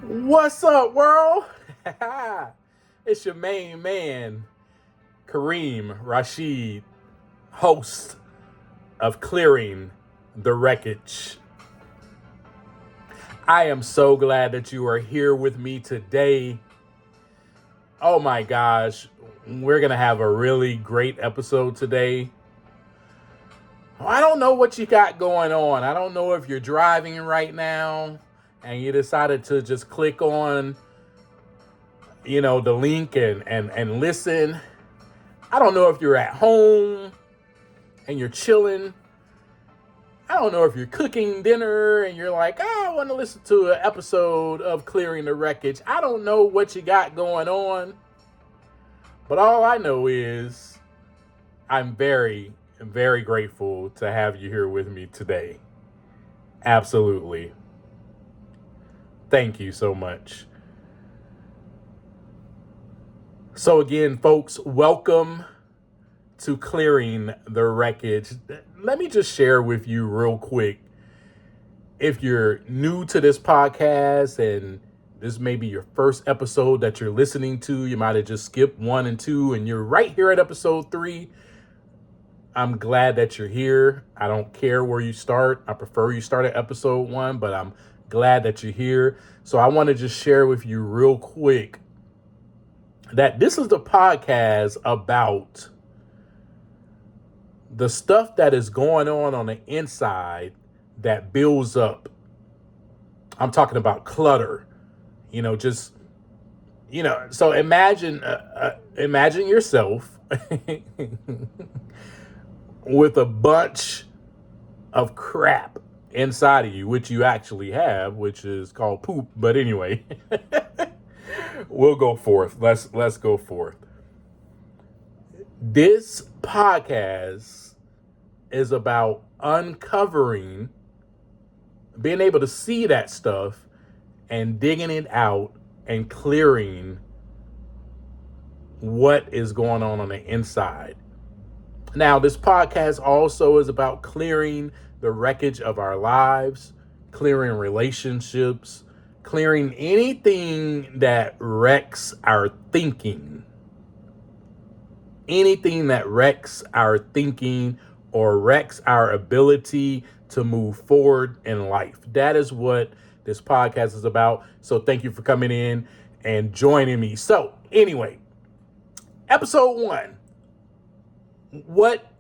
What's up, world? It's your main man, Kareem Rashed, host of Clearing the Wreckage. I am so glad that you are here with me today. Oh my gosh, we're going to have a really great episode today. I don't know what you got going on. I don't know if you're driving right now and you decided to just click on the link and listen. I don't know if you're at home and you're chilling. I don't know if you're cooking dinner and you're like, I want to listen to an episode of Clearing the Wreckage. I don't know what you got going on, but all I know is I'm very, very grateful to have you here with me today. Absolutely. Thank you so much. So again, folks, welcome to Clearing the Wreckage. Let me just share with you real quick. If you're new to this podcast and this may be your first episode that you're listening to, you might have just skipped 1 and 2 and you're right here at episode 3. I'm glad that you're here. I don't care where you start. I prefer you start at episode 1, but I'm glad that you're here. So I want to just share with you real quick that this is the podcast about the stuff that is going on the inside that builds up. I'm talking about clutter, so imagine yourself with a bunch of crap inside of you, which you actually have, which is called poop. But anyway, we'll go forth. Let's go forth. This podcast is about uncovering, being able to see that stuff and digging it out and clearing what is going on the inside. Now, this podcast also is about clearing the wreckage of our lives, clearing relationships, clearing anything that wrecks our thinking. Anything that wrecks our thinking or wrecks our ability to move forward in life. That is what this podcast is about. So thank you for coming in and joining me. So anyway, episode 1. What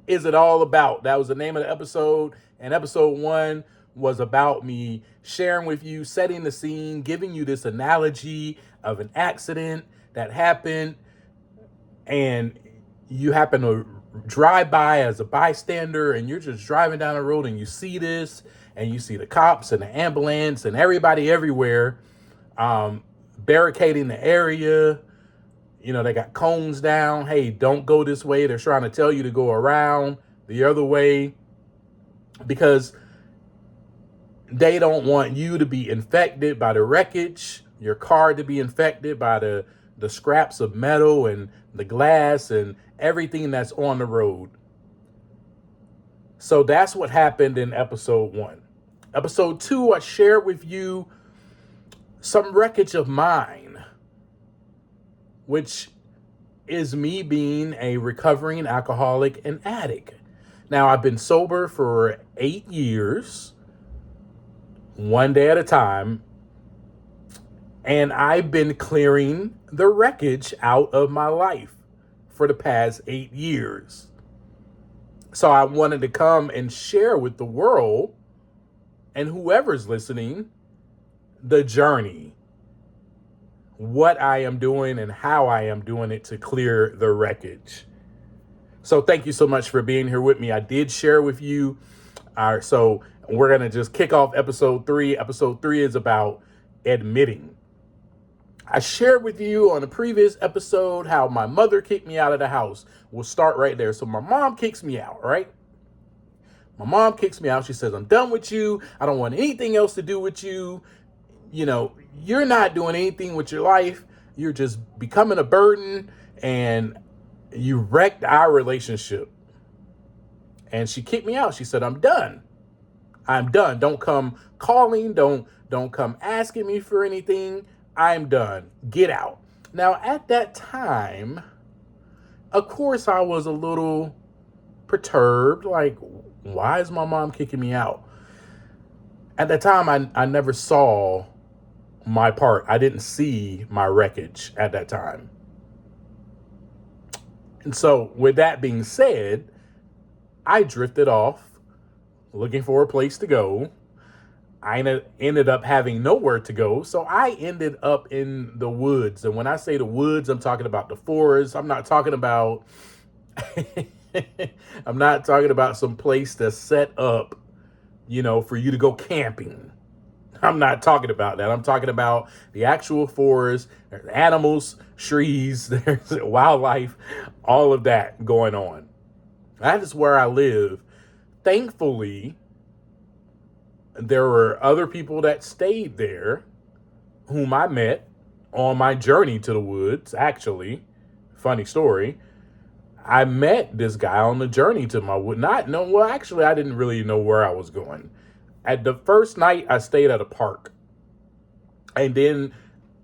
is it all about? That was the name of the episode. And episode 1 was about me sharing with you, setting the scene, giving you this analogy of an accident that happened. And you happen to drive by as a bystander and you're just driving down the road and you see this and you see the cops and the ambulance and everybody everywhere barricading the area. They got cones down. Hey, don't go this way. They're trying to tell you to go around the other way because they don't want you to be infected by the wreckage, your car to be infected by the scraps of metal and the glass and everything that's on the road. So that's what happened in episode 1. Episode 2, I shared with you some wreckage of mine, which is me being a recovering alcoholic and addict. Now, I've been sober for 8 years, one day at a time, and I've been clearing the wreckage out of my life for the past 8 years. So I wanted to come and share with the world and whoever's listening the journey, what I am doing and how I am doing it to clear the wreckage. So thank you so much for being here with me. I did share with you. So we're going to just kick off episode 3. Episode 3 is about admitting. I shared with you on a previous episode how my mother kicked me out of the house. We'll start right there. So my mom kicks me out, right? My mom kicks me out. She says, I'm done with you. I don't want anything else to do with you. You're not doing anything with your life. You're just becoming a burden and you wrecked our relationship. And she kicked me out. She said, I'm done. I'm done. Don't come calling. Don't Don't come asking me for anything. I'm done. Get out. Now, at that time, of course, I was a little perturbed. Like, why is my mom kicking me out? At that time, I never saw my part. I didn't see my wreckage at that time. And so, with that being said, I drifted off looking for a place to go. I ended up having nowhere to go. So I ended up in the woods. And when I say the woods, I'm talking about the forest. I'm not talking about I'm not talking about some place that's set up, for you to go camping. I'm not talking about that. I'm talking about the actual forest. There's animals, trees, there's wildlife, all of that going on. That is where I live. Thankfully, there were other people that stayed there whom I met on my journey to the woods. Actually, funny story. I met this guy on the journey to my wood. Actually, I didn't really know where I was going. At the first night, I stayed at a park. And then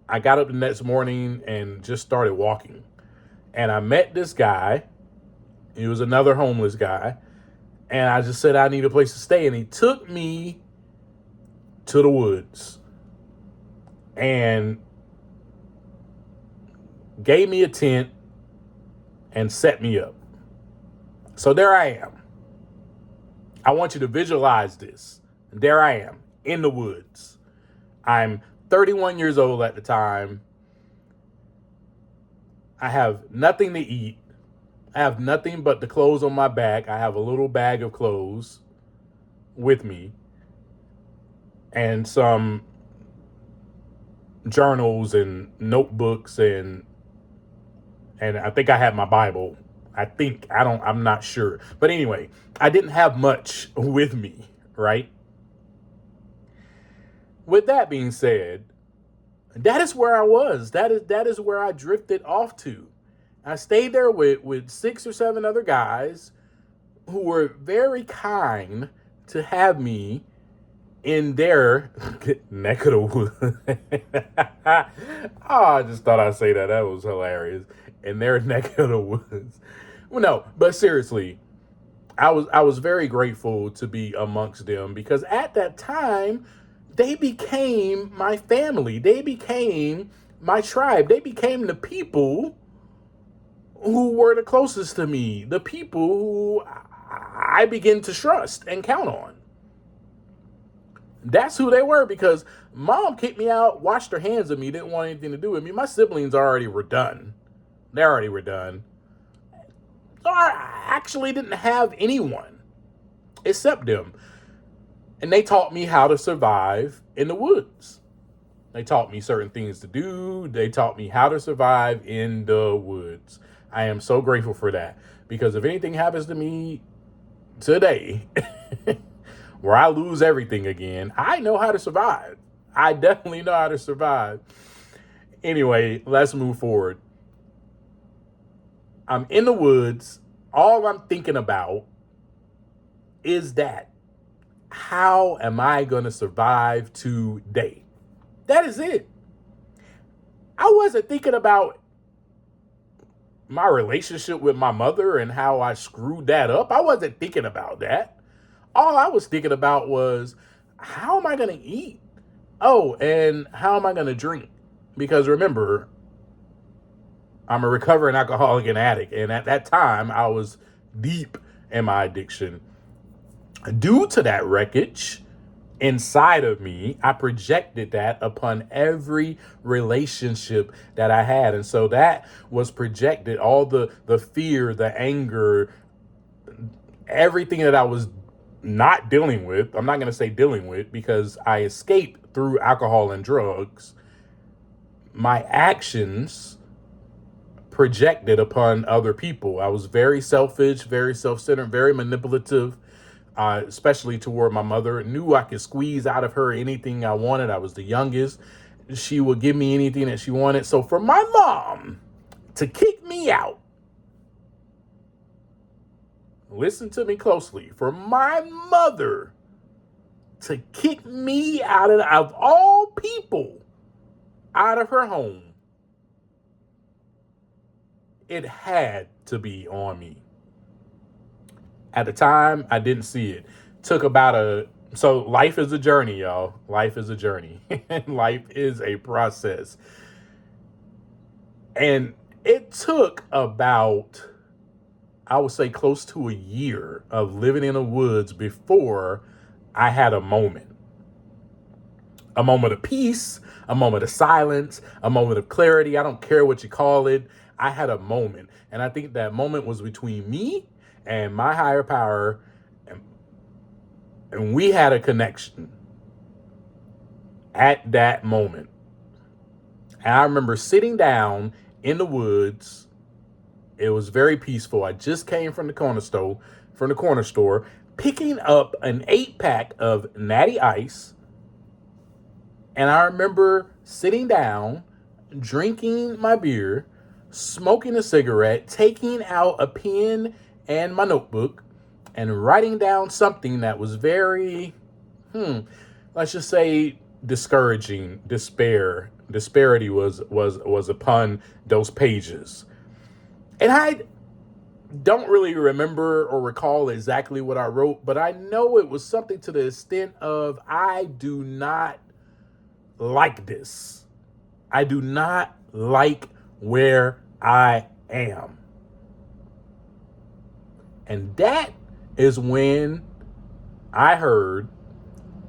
I got up the next morning and just started walking. And I met this guy. He was another homeless guy. And I just said I need a place to stay. And he took me to the woods and gave me a tent and set me up. So there I am. I want you to visualize this. There I am in the woods. I'm 31 years old at the time. I have nothing to eat. I have nothing but the clothes on my back. I have a little bag of clothes with me and some journals and notebooks and I think I had my Bible. I'm not sure. But anyway, I didn't have much with me, right? With that being said, that is where I was. That is where I drifted off to. I stayed there with 6 or 7 other guys who were very kind to have me in their neck of the woods. I just thought I'd say that. That was hilarious. In their neck of the woods. Well, no, but seriously, I was very grateful to be amongst them because at that time, they became my family. They became my tribe. They became the people who were the closest to me, the people who I began to trust and count on. That's who they were because mom kicked me out, washed her hands of me, didn't want anything to do with me. My siblings already were done. They already were done. So I actually didn't have anyone except them. And they taught me how to survive in the woods. They taught me certain things to do. They taught me how to survive in the woods. I am so grateful for that because if anything happens to me today, where I lose everything again, I know how to survive. I definitely know how to survive. Anyway, let's move forward. I'm in the woods. All I'm thinking about is that. How am I going to survive today? That is it. I wasn't thinking about my relationship with my mother and how I screwed that up. I wasn't thinking about that. All I was thinking about was, how am I going to eat? Oh, and how am I going to drink? Because remember, I'm a recovering alcoholic and addict. And at that time, I was deep in my addiction. Due to that wreckage inside of me, I projected that upon every relationship that I had. And so that was projected, all the fear, the anger, everything that I was not dealing with. I'm not going to say dealing with because I escaped through alcohol and drugs. My actions projected upon other people. I was very selfish, very self-centered, very manipulative. Especially toward my mother. Knew I could squeeze out of her anything I wanted. I was the youngest. She would give me anything that she wanted. So for my mom to kick me out, listen to me closely, for my mother to kick me out of all people, out of her home, it had to be on me. At the time, I didn't see it. Took about so life is a journey, y'all. Life is a journey. Life is a process. And it took about, I would say, close to a year of living in the woods before I had a moment. A moment of peace, a moment of silence, a moment of clarity. I don't care what you call it. I had a moment. And I think that moment was between me and my higher power. And we had a connection at that moment. And I remember sitting down in the woods. It was very peaceful. I just came from the corner store, picking up an 8-pack of Natty Ice. And I remember sitting down, drinking my beer, smoking a cigarette, taking out a pen and my notebook, and writing down something that was very, let's just say, discouraging. Disparity was upon those pages. And I don't really remember or recall exactly what I wrote, but I know it was something to the extent of, I do not like this. I do not like where I am. And that is when I heard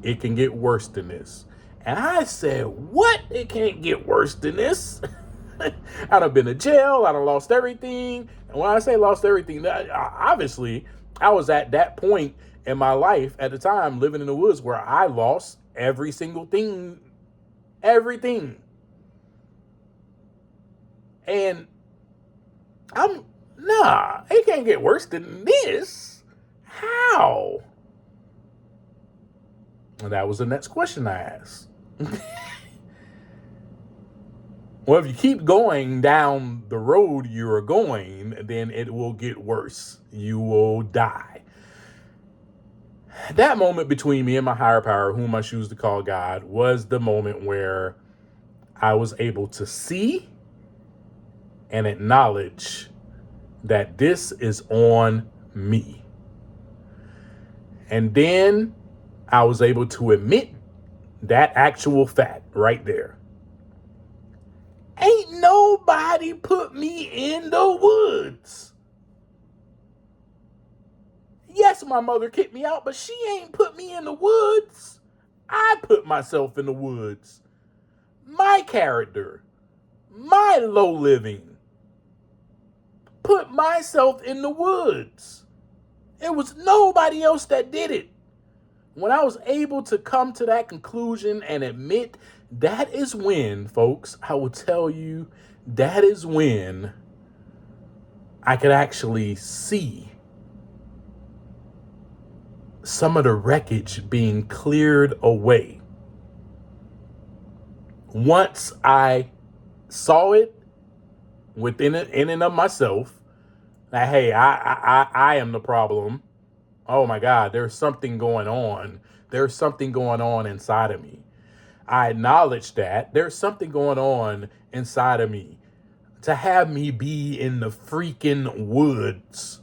it can get worse than this. And I said, what? It can't get worse than this? I'd have been to jail. I'd have lost everything. And when I say lost everything, obviously, I was at that point in my life at the time living in the woods where I lost every single thing, everything. And it can't get worse than this. How? And that was the next question I asked. Well, if you keep going down the road you're going, then it will get worse. You will die. That moment between me and my higher power, whom I choose to call God, was the moment where I was able to see and acknowledge that this is on me. And then I was able to admit that actual fact right there. Ain't nobody put me in the woods. Yes, my mother kicked me out, but she ain't put me in the woods. I put myself in the woods. My character, my low living, put myself in the woods. It was nobody else that did it. When I was able to come to that conclusion and admit, that is when, folks, I will tell you, that is when I could actually see some of the wreckage being cleared away. Once I saw it within it, in and of myself, that, hey, I am the problem. Oh my God, there's something going on. There's something going on inside of me. I acknowledge that there's something going on inside of me. To have me be in the freaking woods.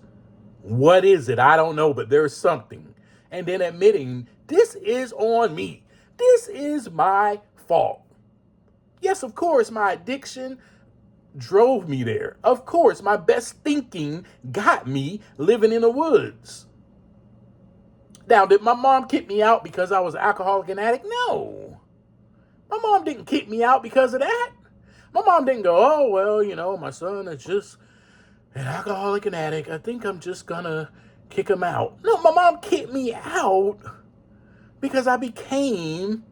What is it? I don't know, but there's something. And then admitting, this is on me. This is my fault. Yes, of course, my addiction drove me there. Of course, my best thinking got me living in the woods. Now, did my mom kick me out because I was an alcoholic and addict? No. My mom didn't kick me out because of that. My mom didn't go, oh, well, my son is just an alcoholic and addict. I think I'm just gonna kick him out. No, my mom kicked me out because I became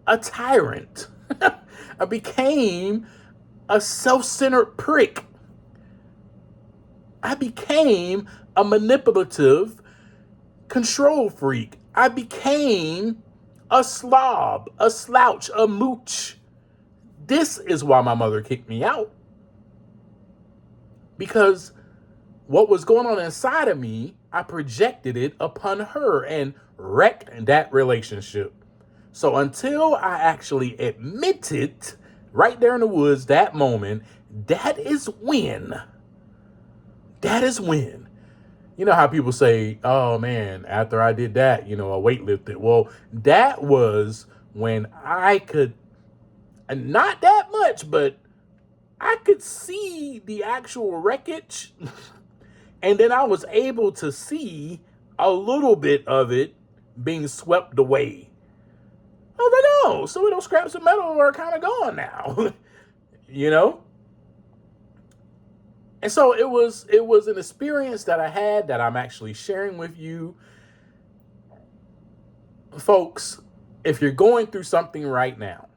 a tyrant. I became a self-centered prick. I became a manipulative control freak. I became a slob, a slouch, a mooch. This is why my mother kicked me out. Because what was going on inside of me, I projected it upon her and wrecked that relationship. So until I actually admitted right there in the woods, that moment, that is when, that is when, you know how people say, oh man, after I did that, a weight lifted. Well, that was when I could, and not that much, but I could see the actual wreckage. And then I was able to see a little bit of it being swept away. I was like, oh, so those scraps of metal are kind of gone now, you know? And so it was an experience that I had that I'm actually sharing with you. Folks, if you're going through something right now,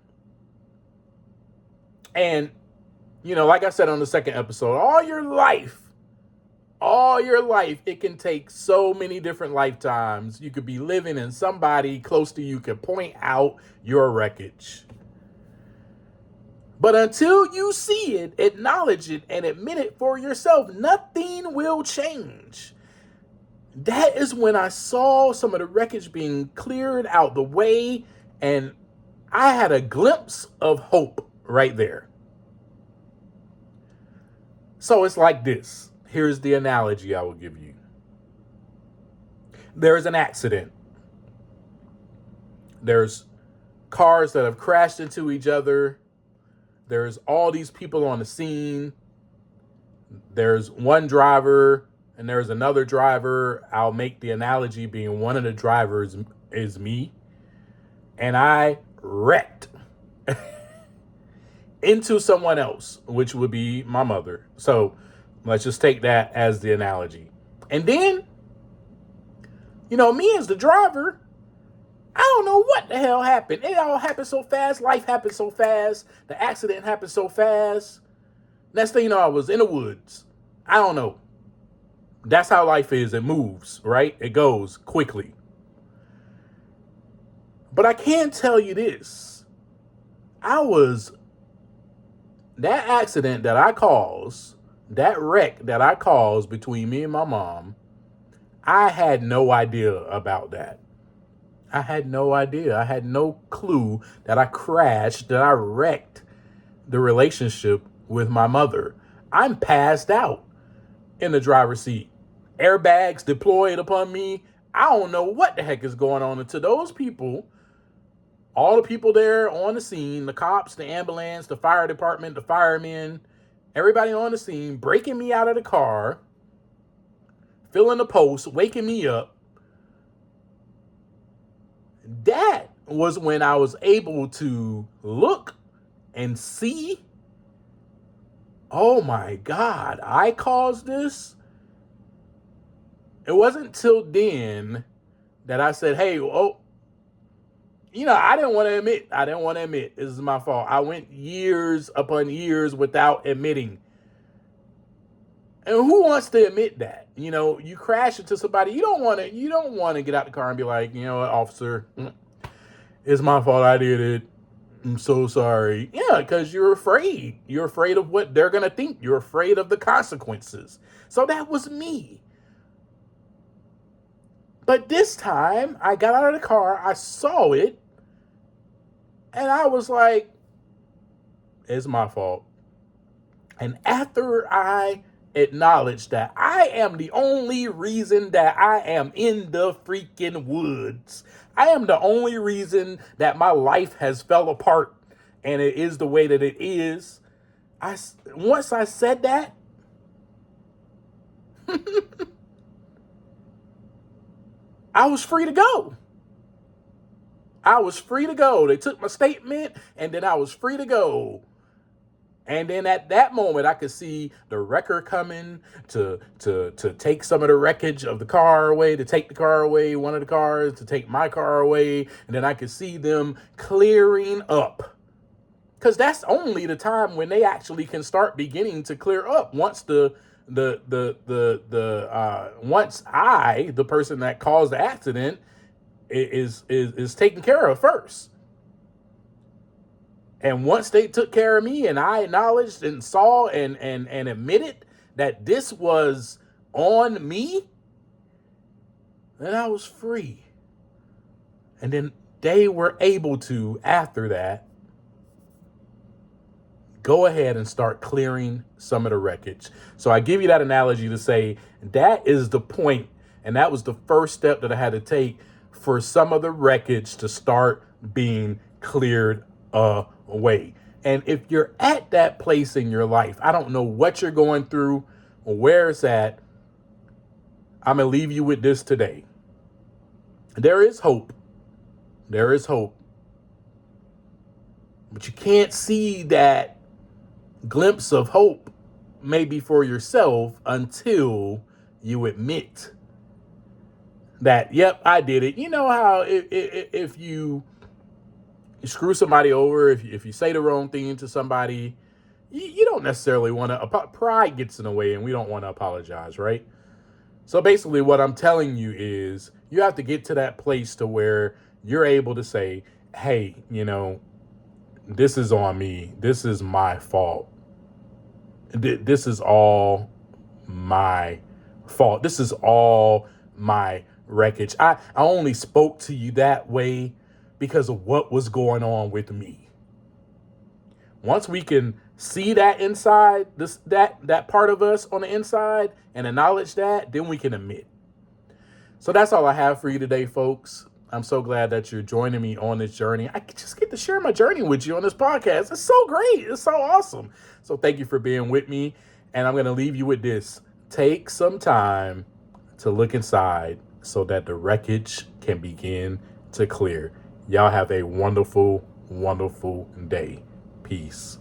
and like I said on the second episode, all your life, it can take so many different lifetimes. You could be living and somebody close to you could point out your wreckage. But until you see it, acknowledge it, and admit it for yourself, nothing will change. That is when I saw some of the wreckage being cleared out the way, and I had a glimpse of hope right there. So it's like this. Here's the analogy I will give you. There is an accident. There's cars that have crashed into each other. There's all these people on the scene. There's one driver and there's another driver. I'll make the analogy being one of the drivers is me. And I wrecked into someone else, which would be my mother. So let's just take that as the analogy. And then, me as the driver, I don't know what the hell happened. It all happened so fast. Life happened so fast. The accident happened so fast. Next thing you know, I was in the woods. I don't know. That's how life is. It moves, right? It goes quickly. But I can tell you this. That accident that I caused, that wreck that I caused between me and my mom, I had no idea about that. I had no idea. I had no clue that I crashed, that I wrecked the relationship with my mother. I'm passed out in the driver's seat. Airbags deployed upon me. I don't know what the heck is going on. And to those people, all the people there on the scene, the cops, the ambulance, the fire department, the firemen, everybody on the scene, breaking me out of the car, filling the post, waking me up. That was when I was able to look and see, oh my God, I caused this. It wasn't till then that I said, hey, I didn't want to admit this is my fault. I went years upon years without admitting. And who wants to admit that? You crash into somebody. You don't want to get out the car and be like, you know what, officer, it's my fault. I did it. I'm so sorry. Yeah, because you're afraid. You're afraid of what they're going to think. You're afraid of the consequences. So that was me. But this time, I got out of the car, I saw it, and I was like, it's my fault. And after I acknowledged that I am the only reason that I am in the freaking woods, I am the only reason that my life has fell apart and it is the way that it is. Once I said that, I was free to go. I was free to go. They took my statement and then I was free to go. And then at that moment, I could see the wrecker coming to take some of the wreckage of the car away, to take the car away, one of the cars, to take my car away. And then I could see them clearing up. Because that's only the time when they actually can start beginning to clear up. Once once the person that caused the accident, is taken care of first. And once they took care of me and I acknowledged and saw and admitted that this was on me, then I was free. And then they were able to, after that, go ahead and start clearing some of the wreckage. So I give you that analogy to say that is the point, and that was the first step that I had to take for some of the wreckage to start being cleared away. And if you're at that place in your life, I don't know what you're going through or where it's at, I'm going to leave you with this today. There is hope. There is hope. But you can't see that glimpse of hope maybe for yourself until you admit that, yep, I did it. You know how if you screw somebody over, if you say the wrong thing to somebody, you don't necessarily want to, pride gets in the way and we don't want to apologize, right? So basically what I'm telling you is you have to get to that place to where you're able to say, hey, this is on me. This is my fault. This is all my fault. This is all my wreckage. I only spoke to you that way because of what was going on with me. Once we can see that inside, that part of us on the inside and acknowledge that, then we can admit. So that's all I have for you today, folks. I'm so glad that you're joining me on this journey. I just get to share my journey with you on this podcast. It's so great. It's so awesome. So thank you for being with me. And I'm going to leave you with this. Take some time to look inside so that the wreckage can begin to clear. Y'all have a wonderful, wonderful day. Peace.